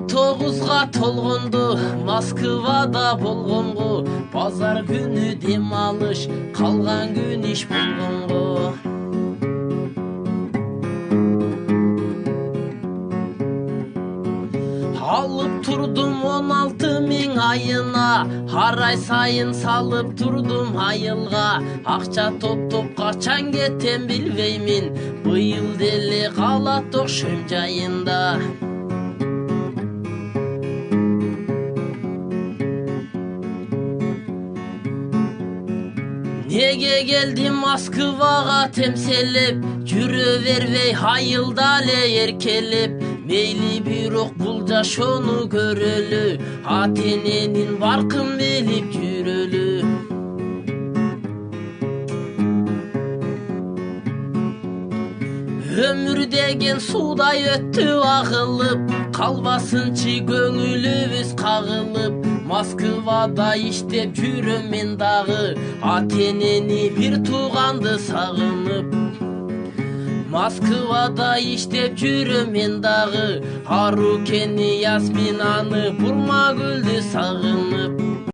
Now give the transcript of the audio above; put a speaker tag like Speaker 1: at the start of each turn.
Speaker 1: 19га толгонду Москвада болгонго, базар күнү дем алыш, калган күн иш болгонго. Алып турдум 16.000 айына, ар ай сайын салып турдум айылга. Акча топтоп качан кетем билбеймин, быйыл деле калат окшойм жайында. Неге келдим Москвага темселеп, жүрө бербей айылда эле эркелеп. Мейли бирок бул жашоону көрөлү, ата-эненин баркын билип жүрөлү. Өмүр деген суудай өттү агылып, калбасынчы көңүлүбүз кагылып. Москвада иштеп жүрөм мен дагы, ата-энени бир тууганды сагынып. Москвада иштеп жүрөм мен дагы, Арукени, Ясминаны, Бурмагүлдү сагынып.